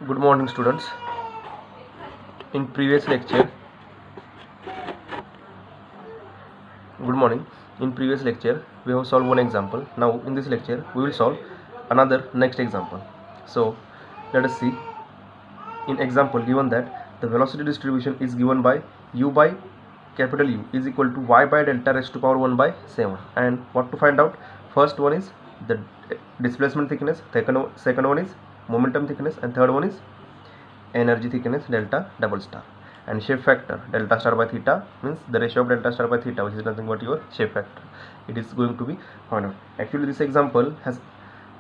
Good morning, students. In previous lecture, good morning. In previous lecture, we have solved one example. Now, in this lecture, we will solve another next example. So, let us see. In example, given that the velocity distribution is given by u by capital U is equal to y by delta raised to power 1 by 7. And what to find out? First one is the displacement thickness. Second one is momentum thickness, and third one is energy thickness delta double star. And shape factor delta star by theta means the ratio of delta star by theta, which is nothing but your shape factor. It is going to be found out. Actually, this example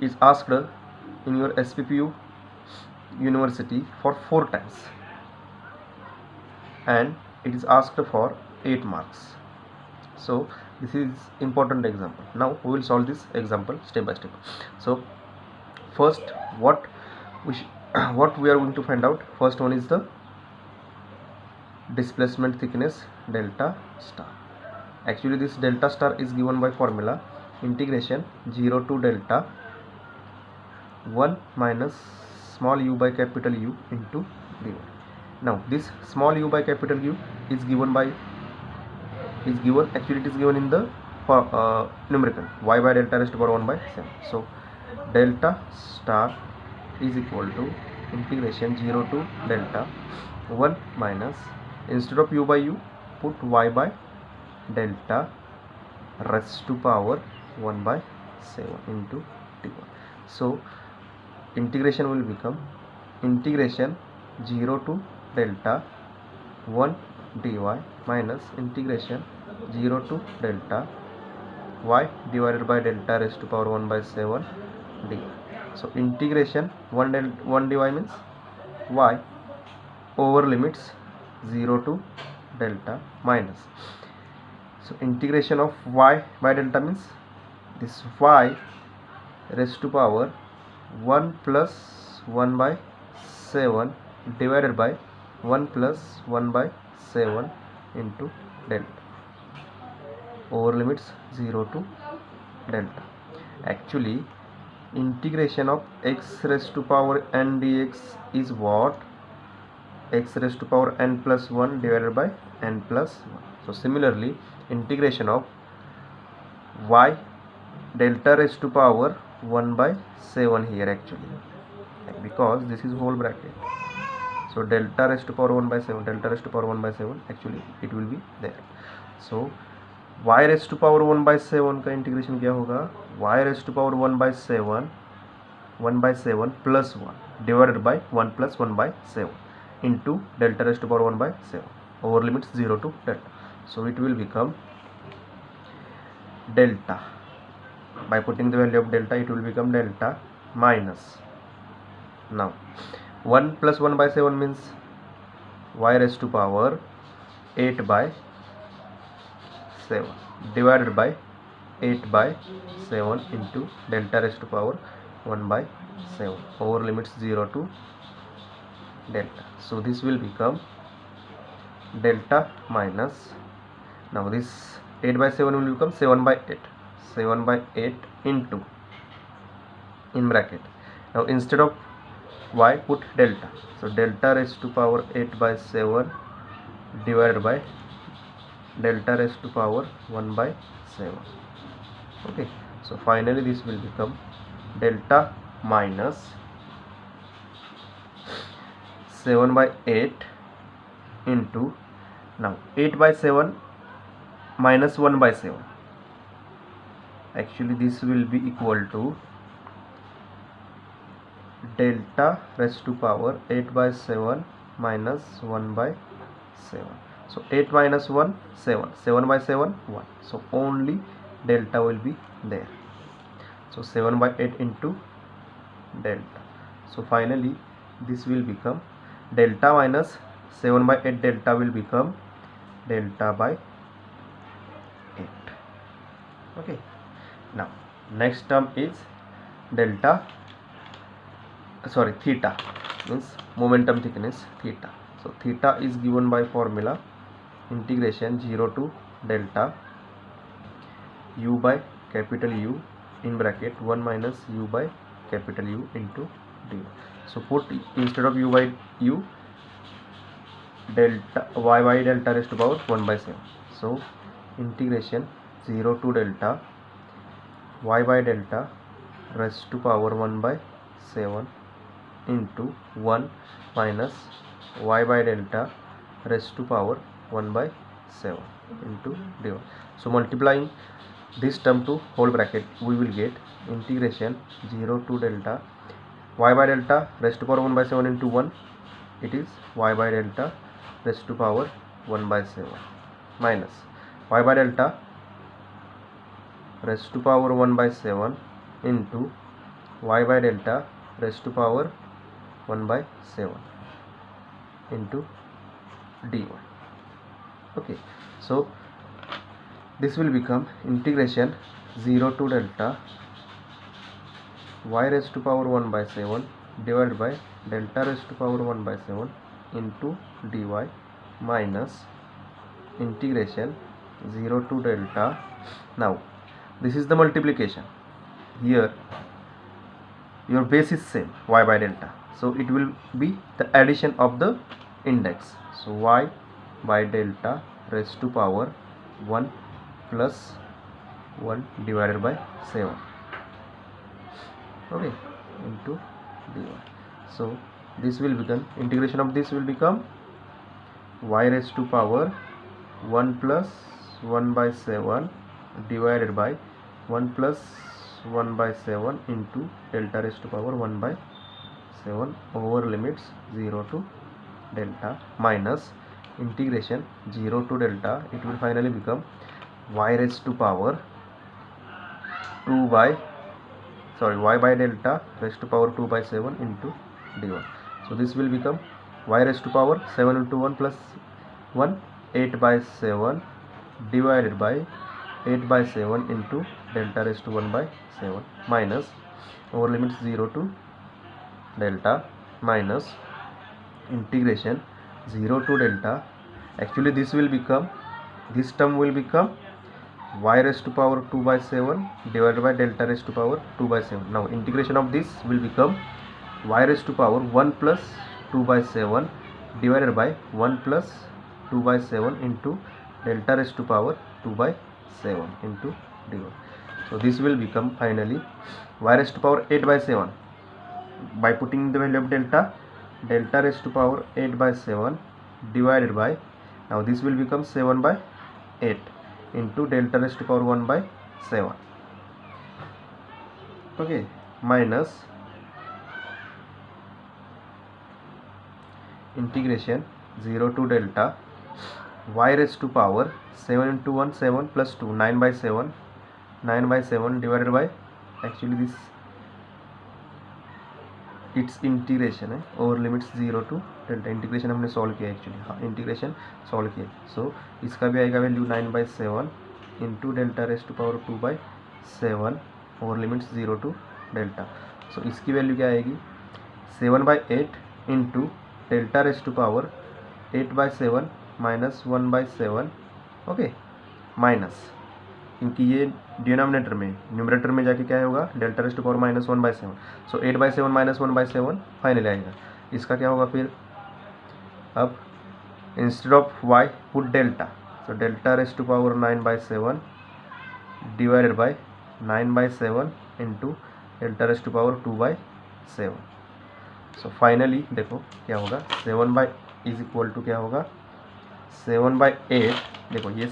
is asked in your SPPU university for 4 times, and it is asked for 8 marks. So this is important example. Now we will solve this example step by step. So first, what we are going to find out, first one is the displacement thickness delta star. Actually, this delta star is given by formula integration 0 to delta 1 minus small u by capital U into dy. Now this small u by capital U is given actually it is given in the numerical y by delta raised to power 1 by 7. So delta star is equal to integration 0 to delta 1 minus, instead of u by u, put y by delta raised to power 1 by 7 into dy. So integration will become integration 0 to delta 1 dy minus integration 0 to delta y divided by delta raised to power 1 by 7 dy. So integration 1 dy means y over limits 0 to delta minus, so integration of y by delta means this y raised to power 1 plus 1 by 7 divided by 1 plus 1 by 7 into delta over limits 0 to delta. Actually, integration of x raised to power n dx is what? X raised to power n plus 1 divided by n plus 1. So similarly, integration of y delta raised to power 1 by 7 here, actually, because this is whole bracket. So delta raised to power 1 by 7, delta raised to power 1 by 7, actually it will be there. So y raised to power 1 by 7 का integration क्या होगा? Y raised to power 1 by 7 plus 1 divided by 1 plus 1 by 7 into delta raised to power 1 by 7 over limits 0 to delta. So it will become delta, by putting the value of delta it will become delta minus, now 1 plus 1 by 7 means y raised to power 8 by 7 divided by 8 by 7 into delta raised to power 1 by 7 over limits 0 to delta. So this will become delta minus, now this 8 by 7 will become 7 by 8 into, in bracket, now instead of y put delta, so delta raised to power 8 by 7 divided by delta raised to power 1 by 7. Okay, so finally this will become delta minus 7 by 8 into, now 8 by 7 minus 1 by 7, actually this will be equal to delta raised to power 8 by 7 minus 1 by 7. So 8 minus 1 7, 7 by 7 1, so only delta will be there. So 7 by 8 into delta. So finally this will become delta minus 7 by 8, delta will become delta by 8. Okay, now next term is theta means momentum thickness theta. So theta is given by formula integration 0 to delta u by capital U in bracket 1 minus u by capital U into dy. So put instead of u by u, delta y by delta raised to power 1 by 7. So integration 0 to delta y by delta raised to power 1 by 7 into 1 minus y by delta raised to power 1 by 7 into dy. So multiplying this term to whole bracket, we will get integration 0 to delta y by delta raised to power 1 by 7 into 1, it is y by delta raised to power 1 by 7 minus y by delta raised to power 1 by 7 into y by delta raised to power 1 by 7 into dy. Okay, so this will become integration 0 to delta y raised to power 1 by 7 divided by delta raised to power 1 by 7 into dy minus integration 0 to delta. Now this is the multiplication. Here your base is same, y by delta, so it will be the addition of the index. So y by delta raised to power 1 plus 1 divided by 7, okay, into dy. So this will become integration of this will become y raised to power 1 plus 1 by 7 divided by 1 plus 1 by 7 into delta raised to power 1 by 7 over limits 0 to delta minus integration 0 to delta, it will finally become y raised to power y by delta raised to power 2 by 7 into dy. So this will become y raised to power 7 into 1 plus 1, 8 by 7 divided by 8 by 7 into delta raised to 1 by 7 minus over limits 0 to delta minus integration 0 to delta. Actually this will become, this term will become y raised to power 2 by 7 divided by delta raised to power 2 by 7. Now integration of this will become y raised to power 1 plus 2 by 7 divided by 1 plus 2 by 7 into delta raised to power 2 by 7 into dy. So this will become finally y raised to power 8 by 7 by putting the value of delta raised to power 8 by 7 divided by, now this will become 7 by 8 into delta raised to power 1 by 7, okay, minus integration 0 to delta y raised to power 7 into 1 7 plus 2 9 by 7 divided by, actually this its integration है over limits 0 to delta. Integration हमने solve किया actually, हाँ integration solve किया. So इसका भी आएगा value 9 by 7 into delta raised to power 2 by 7 over limits 0 to delta. So इसकी value क्या आएगी 7 by 8 into delta raised to power 8 by 7 minus 1 by 7, okay, minus, क्योंकि ये डिनोमिनेटर में, न्यूमरेटर में जाके क्या होगा delta raised to power minus 1 by 7. So 8 by 7 minus 1 by 7 final आएगा. इसका क्या होगा फिर, अब instead of y put delta, so delta raised to power 9 by 7 divided by 9 by 7 into delta raised to power 2 by 7. So finally देखो क्या होगा 7 by is equal to क्या होगा 7 बाई 8, देखो ये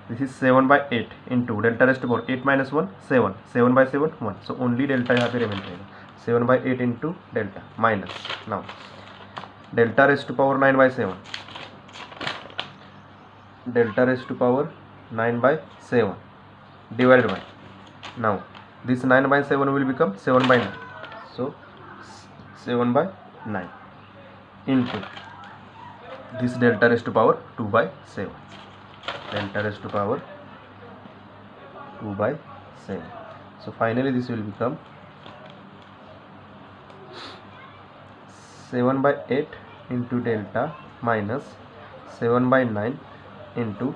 this is 7 by 8 into delta raised to power 8 minus 1 7, 7 by 7 1. So only delta यहाँ पे remain रहेगा 7 by 8 into delta minus, now delta raised to power 9 by 7, delta raised to power 9 by 7 divided by, now this 9 by 7 will become 7 by 9. So 7 by 9 into this delta raised to power 2 by 7, delta raised to power 2 by 7. So finally this will become 7 by 8 into delta minus 7 by 9 into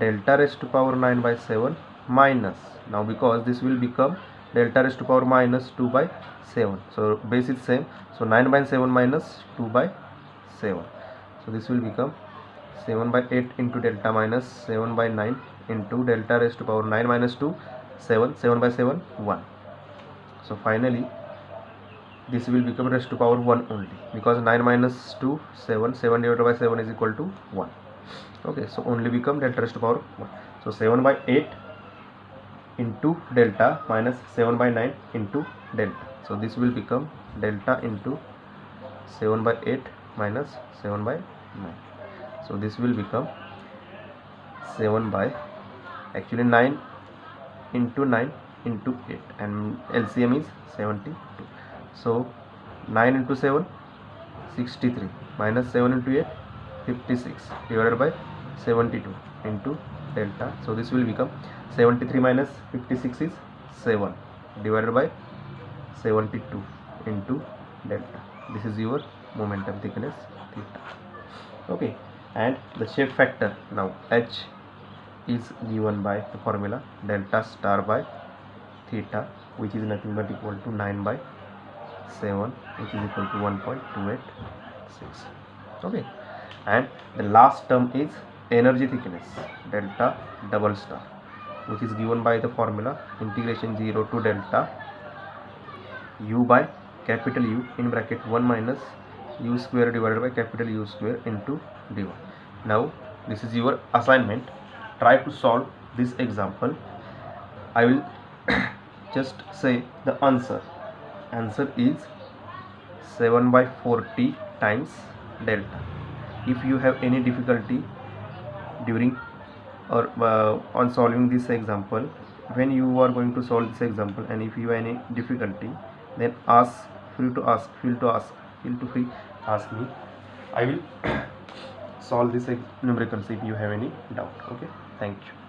delta raised to power 9 by 7 minus, now because this will become delta raised to power minus 2 by 7. So base is same, so 9 by 7 minus 2 by 7. So this will become 7 by 8 into delta minus 7 by 9 into delta raised to power 9 minus 2, 7, 7 by 7, 1. So finally this will become raised to power 1 only, because 9 minus 2, 7, 7 divided by 7 is equal to 1. Okay, so only become delta raised to power 1. So 7 by 8 into delta minus 7 by 9 into delta. So this will become delta into 7 by 8 minus 7 by 9. So this will become 7 by, actually 9 into 9 into 8, and LCM is 72. So 9 into 7, 63, minus 7 into 8, 56, divided by 72 into delta. So this will become 73 minus 56 is 7, divided by 72 into delta. This is your momentum thickness theta. Okay, and the shape factor, now H is given by the formula delta star by theta, which is nothing but equal to 9 by 7, which is equal to 1.286. Okay, and the last term is energy thickness delta double star, which is given by the formula integration 0 to delta U by capital U in bracket 1 minus U square divided by capital U square into dy. Now this is your assignment. Try to solve this example. I will just say the answer. Answer is 7 by 40 times delta. If you have any difficulty during or on solving this example, when you are going to solve this example, and if you have any difficulty, then feel free ask me. I will solve this numericals if you have any doubt. Okay, thank you.